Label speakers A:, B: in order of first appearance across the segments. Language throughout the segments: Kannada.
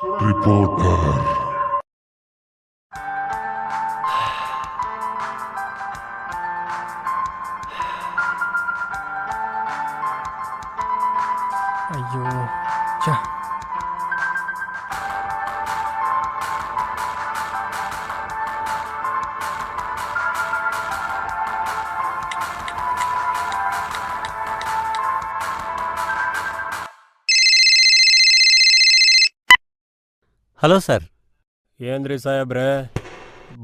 A: ರಿಪೋರ್ಟರ್.
B: ಅಯ್ಯೋ ಛ.
C: Hello sir.
B: ಏನ್ರಿ ಸಾಹೇಬ್ರೆ,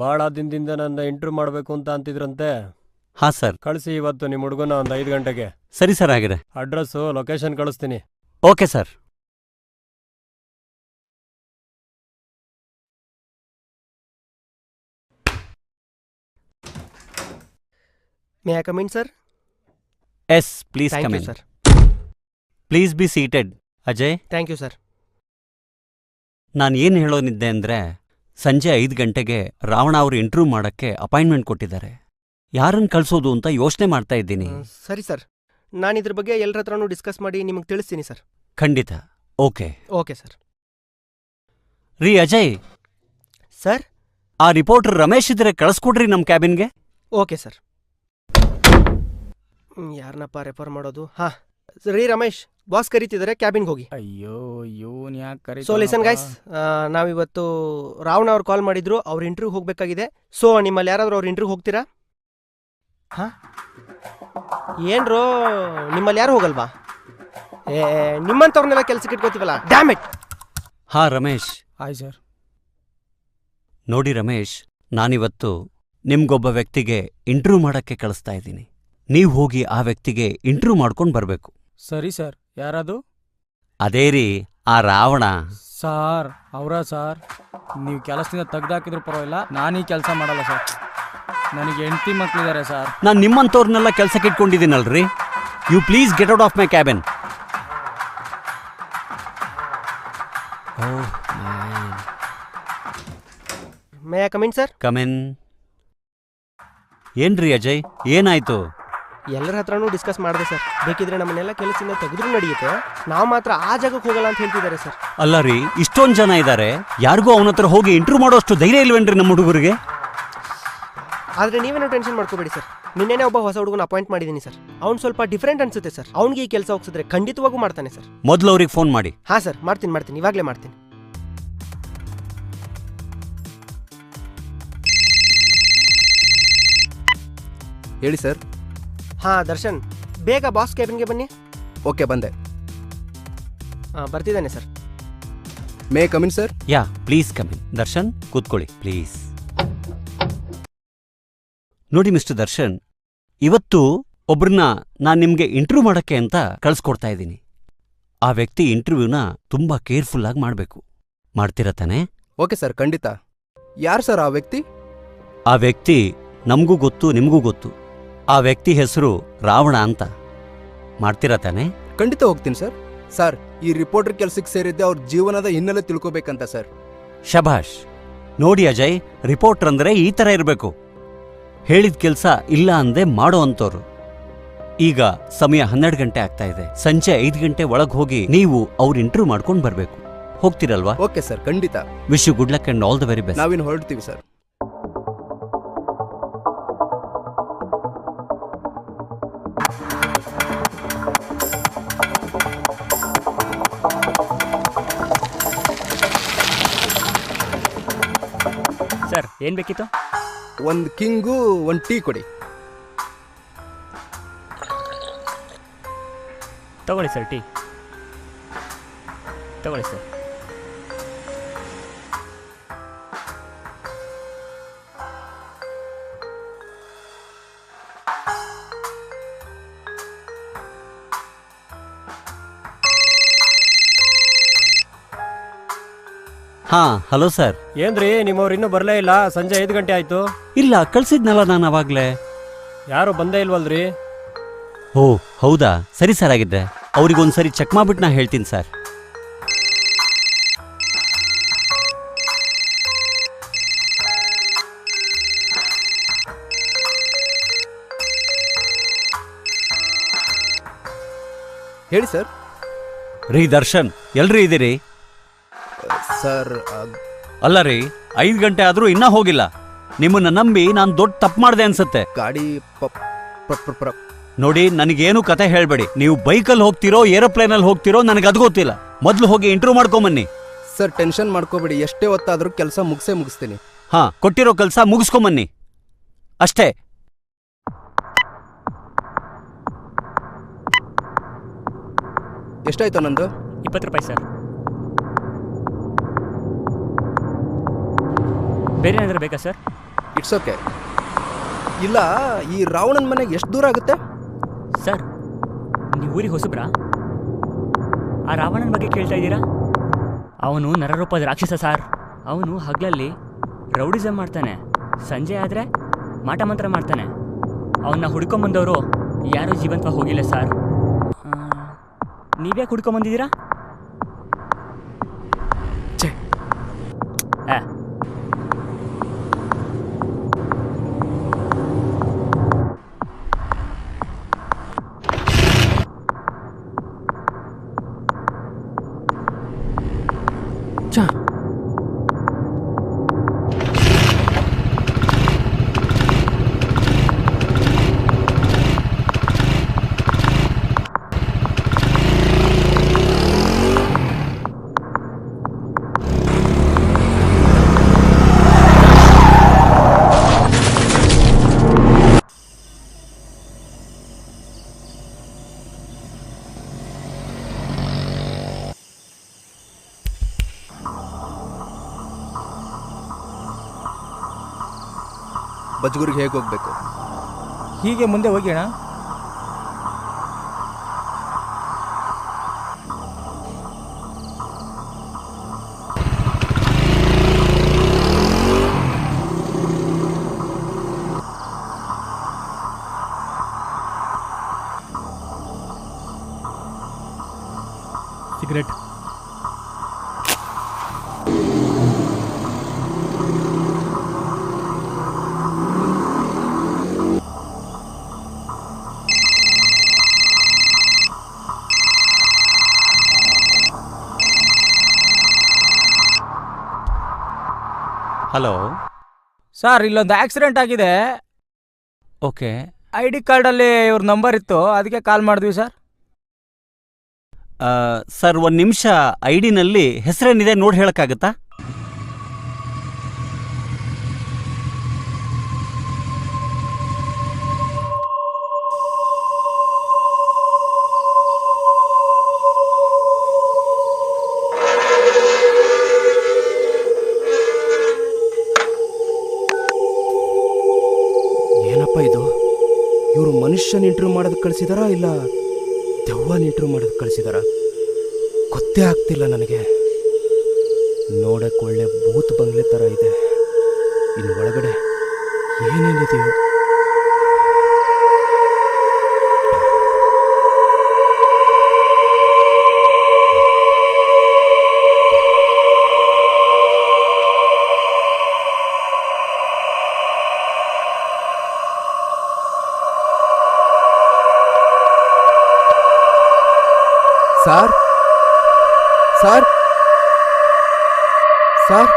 B: ಭಾಳ ದಿನದಿಂದ ನನ್ನ ಇಂಟರ್ವ್ಯೂ ಮಾಡಬೇಕು ಅಂತ ಅಂತಿದ್ರಂತೆ.
C: ಹಾಂ ಸರ್.
B: ಕಳಿಸಿ ಇವತ್ತು ನಿಮ್ಮ ಹುಡುಗನ ಒಂದು 5 ಗಂಟೆಗೆ.
C: ಸರಿ ಸರ್, ಆಗಿದೆ.
B: ಅಡ್ರೆಸ್ಸು ಲೊಕೇಶನ್ ಕಳಿಸ್ತೀನಿ.
C: Okay sir.
D: May I come in sir?
C: Yes, please
D: thank
C: come
D: you
C: in.
D: Sir.
C: Please be seated. Ajay,
D: thank you sir.
C: ನಾನು ಏನು ಹೇಳೋನಿದ್ದೆ ಅಂದರೆ, ಸಂಜೆ 5 ಗಂಟೆಗೆ ರಾವಣ ಅವರು ಇಂಟರ್ವ್ಯೂ ಮಾಡೋಕ್ಕೆ ಅಪಾಯಿಂಟ್ಮೆಂಟ್ ಕೊಟ್ಟಿದ್ದಾರೆ. ಯಾರನ್ನು ಕಳಿಸೋದು ಅಂತ ಯೋಚನೆ ಮಾಡ್ತಾ ಇದ್ದೀನಿ.
D: ಸರಿ ಸರ್, ನಾನು ಇದ್ರ ಬಗ್ಗೆ ಎಲ್ಲರ ಹತ್ರನೂ ಡಿಸ್ಕಸ್ ಮಾಡಿ ನಿಮಗೆ ತಿಳಿಸ್ತೀನಿ ಸರ್.
C: ಖಂಡಿತ. ಓಕೆ.
D: Okay sir.
C: ರೀ ಅಜಯ್
D: ಸರ್?
C: ಆ ರಿಪೋರ್ಟರ್ ರಮೇಶ್ ಇದ್ರೆ ಕಳಿಸ್ಕೊಡ್ರಿ ನಮ್ಮ ಕ್ಯಾಬಿನ್ಗೆ.
D: Okay sir. ಯಾರನ್ನಪ್ಪ ರೆಫರ್ ಮಾಡೋದು? ಹಾಂ ರೀ, ರಮೇಶ್ ಬಾಸ್ ಕರೀತಿದ್ದಾರೆ, ಕ್ಯಾಬಿನ್ಗೆ ಹೋಗಿ.
B: ಅಯ್ಯೋ ಇವನ್ ಯಾಕೆ
D: ಸೊ ಲಿಸನ್ ಗೈಸ್, ನಾವಿವತ್ತು ರಾವಣ ಅವ್ರು ಕಾಲ್ ಮಾಡಿದ್ರು, ಅವ್ರ ಇಂಟರ್ವ್ಯೂ ಹೋಗಬೇಕಾಗಿದೆ. ಸೊ ನಿಮ್ಮಲ್ಲಿ ಯಾರಾದರೂ ಅವ್ರ ಇಂಟರ್ವ್ಯೂ ಹೋಗ್ತೀರಾ? ಹಾಂ ಏನ್ರೋ, ನಿಮ್ಮಲ್ಲಿ ಯಾರು ಹೋಗಲ್ವಾ? ನಿಮ್ಮಂಥವ್ರನ್ನೆಲ್ಲ ಕೆಲ್ಸಕ್ಕೆ ಇಟ್ಕೋತೀವಲ್ಲ, ಡ್ಯಾಮ್ ಇಟ್.
C: ಹಾಂ ರಮೇಶ್.
B: ಆಯ್ ಸರ್.
C: ನೋಡಿ ರಮೇಶ್, ನಾನಿವತ್ತು ನಿಮ್ಗೊಬ್ಬ ವ್ಯಕ್ತಿಗೆ ಇಂಟರ್ವ್ಯೂ ಮಾಡೋಕ್ಕೆ ಕಳಿಸ್ತಾ ಇದ್ದೀನಿ. ನೀವು ಹೋಗಿ ಆ ವ್ಯಕ್ತಿಗೆ ಇಂಟರ್ವ್ಯೂ ಮಾಡ್ಕೊಂಡು ಬರಬೇಕು.
B: ಸರಿ ಸರ್. ಯಾರದು?
C: ಅದೇ ರೀ, ಆ ರಾವಣ.
B: ಸಾರ್ ಅವರ ಸಾರ್, ನೀವು ಕೆಲಸದಿಂದ ತೆಗ್ದಾಕಿದ್ರು ಪರವಾಗಿಲ್ಲ, ನಾನೀ ಕೆಲಸ ಮಾಡಲ್ಲ ಸರ್. ನನಗೆ ಹೆಂಡತಿ ಮಕ್ಕಳಿದ್ದಾರೆ ಸರ್.
C: ನಾನು ನಿಮ್ಮಂಥವ್ರನ್ನೆಲ್ಲ ಕೆಲ್ಸಕ್ಕೆ ಇಟ್ಕೊಂಡಿದ್ದೀನಲ್ರಿ. You please get out of my cabin.
D: May I come in sir?
C: Come in. ಏನ್ರಿ ಅಜಯ್, ಏನಾಯ್ತು?
D: ಎಲ್ಲರ ಹತ್ರನೂ ಡಿಸ್ಕಸ್ ಮಾಡಿದೆ ಸರ್. ಬೇಕಿದ್ರೆ ನಮ್ಮನ್ನೆಲ್ಲ ಕೆಲಸದಿಂದ ತೆಗೆದ್ರೂ ನಡೆಯುತ್ತೆ, ನಾವು ಮಾತ್ರ ಆ ಜಾಗಕ್ಕೆ ಹೋಗಲ್ಲ ಅಂತ ಹೇಳ್ತಿದ್ದಾರೆ ಸರ್.
C: ಅಲ್ಲ ರೀ, ಇಷ್ಟೊಂದು ಜನ ಇದ್ದಾರೆ, ಯಾರಿಗೂ ಅವನ ಹತ್ರ ಹೋಗಿ ಇಂಟರ್ವ್ಯೂ ಮಾಡೋಷ್ಟು ಧೈರ್ಯ ಇಲ್ವೇನ್ರಿ ನಮ್ಮ ಹುಡುಗರಿಗೆ?
D: ಆದರೆ ನೀವೇನೋ ಟೆನ್ಷನ್ ಮಾಡ್ಕೋಬೇಡಿ ಸರ್. ನಿನ್ನೆನೇ ಒಬ್ಬ ಹೊಸ ಹುಡುಗನ ಅಪಾಯಿಂಟ್ ಮಾಡಿದ್ದೀನಿ ಸರ್. ಅವ್ನು ಸ್ವಲ್ಪ ಡಿಫ್ರೆಂಟ್ ಅನ್ಸುತ್ತೆ ಸರ್. ಅವ್ನಿಗೆ ಈ ಕೆಲಸ ಹೋಗ್ಸಿದ್ರೆ ಖಂಡಿತವಾಗೂ ಮಾಡ್ತಾನೆ ಸರ್.
C: ಮೊದಲು ಅವ್ರಿಗೆ ಫೋನ್ ಮಾಡಿ.
D: ಹಾಂ ಸರ್, ಮಾಡ್ತೀನಿ, ಇವಾಗಲೇ ಮಾಡ್ತೀನಿ.
E: ಹೇಳಿ ಸರ್.
D: ಹಾಂ ದರ್ಶನ್, ಬೇಗ ಬಾಸ್ ಕ್ಯಾಬಿನ್ಗೆ ಬನ್ನಿ.
E: ಓಕೆ, ಬಂದೆ.
D: ಹಾಂ, ಬರ್ತಿದ್ದಾನೆ ಸರ್.
E: May come in sir?
C: Yeah, please come in. Darshan, ಕೂತ್ಕೊಳ್ಳಿ ಪ್ಲೀಸ್. ನೋಡಿ ಮಿಸ್ಟರ್ ದರ್ಶನ್, ಇವತ್ತು ಒಬ್ರನ್ನ ನಾನು ನಿಮ್ಗೆ ಇಂಟರ್ವ್ಯೂ ಮಾಡಕ್ಕೆ ಅಂತ ಕಳ್ಸ್ಕೊಡ್ತಾ ಇದ್ದೀನಿ. ಆ ವ್ಯಕ್ತಿ ಇಂಟರ್ವ್ಯೂನ ತುಂಬಾ ಕೇರ್ಫುಲ್ ಆಗಿ ಮಾಡಬೇಕು. ಮಾಡ್ತೀರಾ ತಾನೇ?
E: ಓಕೆ ಸರ್, ಖಂಡಿತ. ಯಾರು ಸರ್ ಆ ವ್ಯಕ್ತಿ?
C: ಆ ವ್ಯಕ್ತಿ ನಮಗೂ ಗೊತ್ತು, ನಿಮಗೂ ಗೊತ್ತು. ಆ ವ್ಯಕ್ತಿ ಹೆಸರು ರಾವಣ ಅಂತ. ಮಾಡ್ತೀರಾ ತಾನೇ?
E: ಖಂಡಿತ ಹೋಗ್ತೀನಿ ಸರ್. ಸರ್, ಈ ರಿಪೋರ್ಟರ್ ಕೆಲ್ಸಕ್ಕೆ ಸೇರಿದ್ದೆ ಅವ್ರ ಜೀವನದ ಹಿನ್ನೆಲೆ ತಿಳ್ಕೊಬೇಕಂತ ಸರ್.
C: ಶಭಾಷ್. ನೋಡಿ ಅಜಯ್, ರಿಪೋರ್ಟರ್ ಅಂದ್ರೆ ಈ ಥರ ಇರಬೇಕು. ಹೇಳಿದ ಕೆಲಸ ಇಲ್ಲ ಅಂದೆ ಮಾಡೋ ಅಂಥವ್ರು. ಈಗ ಸಮಯ 12 ಗಂಟೆ ಆಗ್ತಾ ಇದೆ. ಸಂಜೆ 5 ಗಂಟೆ ಒಳಗೆ ಹೋಗಿ ನೀವು ಅವ್ರ ಇಂಟರ್ವ್ಯೂ ಮಾಡ್ಕೊಂಡು ಬರಬೇಕು. ಹೋಗ್ತಿರಲ್ವಾ?
E: ಓಕೆ ಸರ್, ಖಂಡಿತ.
C: Wish you good luck and all the very best.
E: ನಾವಿನ್ನು ಹೊರಡ್ತೀವಿ ಸರ್.
B: ಸರ್, ಏನು ಬೇಕಿತ್ತು?
E: ಒಂದು ಕಿಂಗು, ಒಂದು ಟೀ ಕೊಡಿ.
B: ತಗೊಳ್ಳಿ ಸರ್, ಟೀ ತಗೊಳ್ಳಿ ಸರ್.
C: ಹಾ, ಹಲೋ ಸರ್.
B: ಏನ್ರಿ, ನಿಮ್ಮವ್ರು ಇನ್ನೂ ಬರಲೇ ಇಲ್ಲ? ಸಂಜೆ 5 ಗಂಟೆ ಆಯ್ತು.
C: ಇಲ್ಲ, ಕಳ್ಸಿದ್ನಲ್ಲ ನಾನು ಅವಾಗ್ಲೇ.
B: ಯಾರು ಬಂದೇ ಇಲ್ವಲ್ರಿ?
C: ಓ ಹೌದಾ, ಸರಿ ಸರ್. ಆಗಿದ್ರೆ ಅವ್ರಿಗೊಂದ್ಸರಿ ಚೆಕ್ ಮಾಡ್ಬಿಟ್ಟು ನಾ ಹೇಳ್ತೀನಿ ಸರ್.
E: ಹೇಳಿ ಸರ್.
C: ರೀ ದರ್ಶನ್, ಎಲ್ರಿ ಇದ್ದೀರಿ?
E: ಸರ್
C: ಅಲ್ಲ ರೀ, 5 ಗಂಟೆ ಆದ್ರೂ ಇನ್ನೂ ಹೋಗಿಲ್ಲ. ನಿಮ್ಮನ್ನ ನಂಬಿ ನಾನು ದೊಡ್ಡ ತಪ್ಪು ಮಾಡಿದೆ ಅನ್ಸುತ್ತೆ.
E: ಗಾಡಿ
C: ನೋಡಿ, ನನಗೇನು ಕತೆ ಹೇಳ್ಬೇಡಿ. ನೀವು ಬೈಕಲ್ಲಿ ಹೋಗ್ತಿರೋ ಏರೋಪ್ಲೇನಲ್ಲಿ ಹೋಗ್ತಿರೋ ನನಗೆ ಅದು ಗೊತ್ತಿಲ್ಲ. ಮೊದಲು ಹೋಗಿ ಇಂಟರ್ವ್ಯೂ ಮಾಡ್ಕೊಂಬನ್ನಿ.
E: ಸರ್ ಟೆನ್ಷನ್ ಮಾಡ್ಕೋಬೇಡಿ, ಎಷ್ಟೇ ಹೊತ್ತಾದ್ರೂ ಕೆಲಸ ಮುಗಿಸ್ತೀನಿ.
C: ಹಾ, ಕೊಟ್ಟಿರೋ ಕೆಲಸ ಮುಗಿಸ್ಕೊಂಬನ್ನಿ ಅಷ್ಟೇ.
E: ಎಷ್ಟಾಯ್ತು ನಂದು?
A: 20 ರೂಪಾಯಿ ಸರ್. ಬೇರೆ ಏನಾದರೂ ಬೇಕಾ ಸರ್?
E: It's okay. ಇಲ್ಲ, ಈ ರಾವಣನ ಮನೆಗೆ ಎಷ್ಟು ದೂರ ಆಗುತ್ತೆ
A: ಸರ್? ನೀವು ಊರಿಗೆ ಹೊಸಬ್ರಾ? ಆ ರಾವಣನ ಬಗ್ಗೆ ಕೇಳ್ತಾ ಇದ್ದೀರಾ? ಅವನು ನರರೂಪದ ರಾಕ್ಷಸ ಸರ್. ಅವನು ಹಗಲಲ್ಲಿ ರೌಡಿಸಮ್ ಮಾಡ್ತಾನೆ, ಸಂಜೆ ಆದರೆ ಮಾಟ ಮಂತ್ರ ಮಾಡ್ತಾನೆ. ಅವನ್ನ ಹುಡ್ಕೊಂಬಂದವರು ಯಾರೂ ಜೀವಂತವಾಗಿ ಹೋಗಿಲ್ಲ ಸರ್. ನೀವ್ಯಾಕೆ ಹುಡ್ಕೊಂಬಂದಿದ್ದೀರಾ?
E: ಛೇ, ಬಜ್ಗುರಿಗೆ ಹೇಗೆ ಹೋಗ್ಬೇಕು?
B: ಹೀಗೆ ಮುಂದೆ ಹೋಗಿ ಅಣ್ಣ.
A: ಸಿಗರೇಟ್.
C: ಹಲೋ
B: ಸರ್, ಇಲ್ಲೊಂದು ಆಕ್ಸಿಡೆಂಟ್ ಆಗಿದೆ.
C: ಓಕೆ.
B: ID ಕಾರ್ಡಲ್ಲಿ ಇವ್ರ ನಂಬರ್ ಇತ್ತು, ಅದಕ್ಕೆ ಕಾಲ್ ಮಾಡಿದ್ವಿ ಸರ್.
C: ಸರ್, 1 ನಿಮಿಷ. ID-ನಲ್ಲಿ ಹೆಸರೇನಿದೆ ನೋಡಿ ಹೇಳಕ್ಕಾಗತ್ತಾ?
E: ಏನಪ್ಪ ಇದು? ಇವರು ಮನುಷ್ಯನ ಇಂಟರ್ವ್ಯೂ ಮಾಡೋದಕ್ಕೆ ಕಳಿಸಿದಾರಾ ಇಲ್ಲ ದೆವ್ವನ ಇಂಟರ್ವ್ಯೂ ಮಾಡೋದಕ್ಕೆ ಕಳಿಸಿದಾರಾ? ಗೊತ್ತೇ ಆಗ್ತಿಲ್ಲ ನನಗೆ. ನೋಡಕ್ಕೆ ಒಳ್ಳೆ ಭೂತ್ ಬಂಗ್ಲೆ ಥರ ಇದೆ. ಇನ್ನು ಒಳಗಡೆ ಏನೇನಿದೆಯೋ. ಸರ್ ಸರ್ ಸರ್,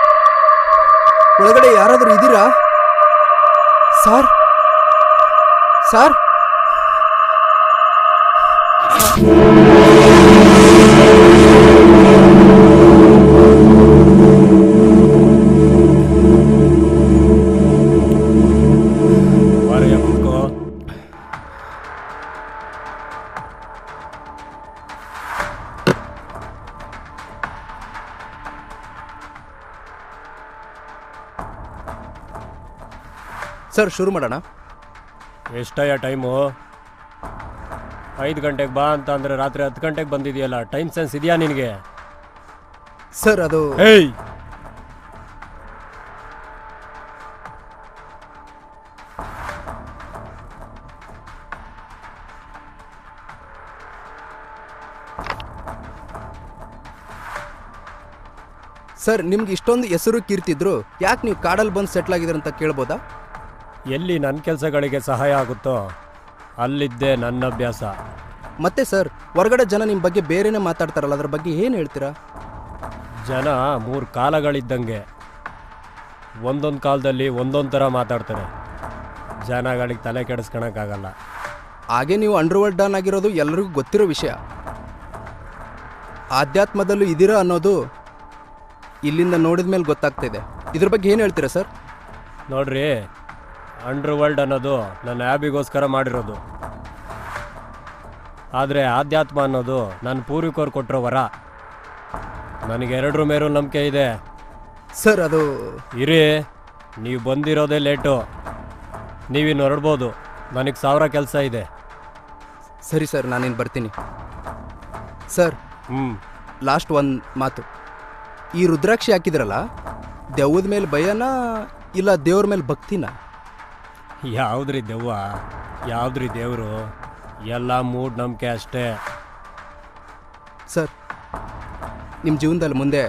E: ಒಳಗಡೆ ಯಾರಾದರೂ ಇದ್ದೀರಾ ಸರ್? ಸರ್, ಸರ್ ಶುರು ಮಾಡೋಣ.
F: ಎಷ್ಟಯ್ಯ ಟೈಮು? 5 ಗಂಟೆಗೆ ಬಾ ಅಂತ ಅಂದರೆ ರಾತ್ರಿ 10 ಗಂಟೆಗೆ ಬಂದಿದೆಯಲ್ಲ. ಟೈಮ್ ಸೆನ್ಸ್ ಇದೆಯಾ ನಿನಗೆ?
E: ಸರ್ ಅದು
F: ಏಯ್,
E: ಸರ್, ನಿಮ್ಗೆ ಇಷ್ಟೊಂದು ಹೆಸರು ಕೀರ್ತಿದ್ರು ಯಾಕೆ ನೀವು ಕಾಡಲ್ಲಿ ಬಂದು ಸೆಟ್ಲ್ ಆಗಿದ್ದೀರ ಅಂತ ಕೇಳ್ಬೋದಾ?
F: ಎಲ್ಲಿ ನನ್ನ ಕೆಲಸಗಳಿಗೆ ಸಹಾಯ ಆಗುತ್ತೋ ಅಲ್ಲಿದ್ದೇ ನನ್ನ ಅಭ್ಯಾಸ.
E: ಮತ್ತೆ ಸರ್, ಹೊರಗಡೆ ಜನ ನಿಮ್ಮ ಬಗ್ಗೆ ಬೇರೆನೇ ಮಾತಾಡ್ತಾರಲ್ಲ, ಅದ್ರ ಬಗ್ಗೆ ಏನು ಹೇಳ್ತೀರಾ?
F: ಜನ 3 ಕಾಲಗಳಿದ್ದಂಗೆ, ಒಂದೊಂದು ಕಾಲದಲ್ಲಿ ಒಂದೊಂದು ಥರ ಮಾತಾಡ್ತಾರೆ. ಜನಗಳಿಗೆ ತಲೆ ಕೆಡಿಸ್ಕೊಳಕ್ಕಾಗಲ್ಲ.
E: ಹಾಗೆ ನೀವು ಅಂಡರ್ವರ್ಲ್ಡ್ ಡಾನ್ ಆಗಿರೋದು ಎಲ್ಲರಿಗೂ ಗೊತ್ತಿರೋ ವಿಷಯ. ಆಧ್ಯಾತ್ಮದಲ್ಲೂ ಇದ್ದೀರಾ ಅನ್ನೋದು ಇಲ್ಲಿಂದ ನೋಡಿದ ಮೇಲೆ ಗೊತ್ತಾಗ್ತಿದೆ. ಇದ್ರ ಬಗ್ಗೆ ಏನು ಹೇಳ್ತೀರಾ ಸರ್?
F: ನೋಡ್ರಿ, ಅಂಡರ್ವರ್ಲ್ಡ್ ಅನ್ನೋದು ನನ್ನ ಆ್ಯಬಿಗೋಸ್ಕರ ಮಾಡಿರೋದು. ಆದರೆ ಆಧ್ಯಾತ್ಮ ಅನ್ನೋದು ನನ್ನ ಪೂರ್ವಿಕರು ಕೊಟ್ಟಿರೋ ವರ. ನನಗೆ ಎರಡರ ಮೇಲೂ ನಂಬಿಕೆ ಇದೆ.
E: ಸರ್ ಅದು
F: ಇರಿ, ನೀವು ಬಂದಿರೋದೇ ಲೇಟು. ನೀವಿನ್ನು ಹೊರಡ್ಬೋದು. ನನಗೆ 1000 ಕೆಲಸ ಇದೆ.
E: ಸರಿ ಸರ್, ನಾನಿನ್ನು ಬರ್ತೀನಿ. ಸರ್, ಲಾಸ್ಟ್ ಒಂದು ಮಾತು. ಈ ರುದ್ರಾಕ್ಷಿ ಹಾಕಿದ್ರಲ್ಲ, ದೆವ್ವದ ಮೇಲೆ ಭಯನಾ ಇಲ್ಲ ದೇವ್ರ ಮೇಲೆ ಭಕ್ತಿನಾ?
F: ಯಾವುದ್ರಿ ದೆವ್ವ, ಯಾವುದ್ರಿ ದೇವರು? ಎಲ್ಲ ಮೂಢನಂಬಿಕೆ ಅಷ್ಟೇ.
E: ಸರ್, ನಿಮ್ಮ ಜೀವನದಲ್ಲಿ ಮುಂದೆ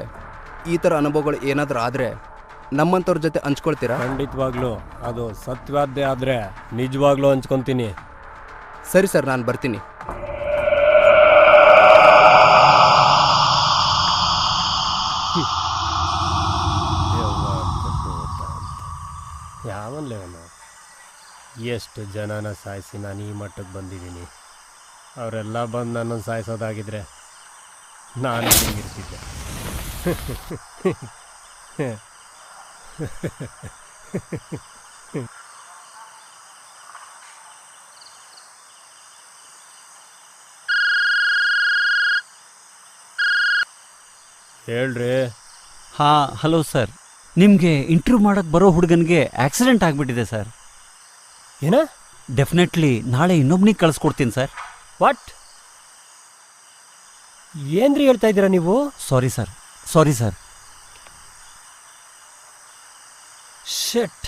E: ಈ ಥರ ಅನುಭವಗಳು ಏನಾದರೂ ಆದರೆ ನಮ್ಮಂಥವ್ರ ಜೊತೆ ಹಂಚ್ಕೊಳ್ತೀರಾ?
F: ಖಂಡಿತವಾಗ್ಲೂ. ಅದು ಸತ್ಯವಾದ್ದೇ ಆದರೆ ನಿಜವಾಗ್ಲೂ ಹಂಚ್ಕೊತೀನಿ.
E: ಸರಿ ಸರ್, ನಾನು ಬರ್ತೀನಿ.
F: ಯಾವನ್ಲೇ ಅವನು? ಎಷ್ಟು ಜನನ ಸಾಯಿಸಿ ನಾನು ಈ ಮಟ್ಟಕ್ಕೆ ಬಂದಿದ್ದೀನಿ. ಅವರೆಲ್ಲ ಬಂದು ನನ್ನನ್ನು ಸಾಯಿಸೋದಾಗಿದ್ರೆ ನಾನು ಹಿಂಗಿರ್ತಿದ್ದೆ. ಹೇಳ್ರಿ.
C: ಹಾಂ, ಹಲೋ ಸರ್. ನಿಮಗೆ ಇಂಟರ್ವ್ಯೂ ಮಾಡೋಕ್ಕೆ ಬರೋ ಹುಡುಗನಿಗೆ ಆಕ್ಸಿಡೆಂಟ್ ಆಗಿಬಿಟ್ಟಿದೆ ಸರ್.
F: ಏನ?
C: ಡೆಫಿನೆಟ್ಲಿ ನಾಳೆ ಇನ್ನೊಬ್ನಿಗೆ ಕಳಿಸ್ಕೊಡ್ತೀನಿ ಸರ್.
F: ವಾಟ್? ಏನ್ರಿ ಹೇಳ್ತಾ ಇದ್ದೀರಾ ನೀವು?
C: Sorry sir, sorry sir.
F: ಶಿಟ್.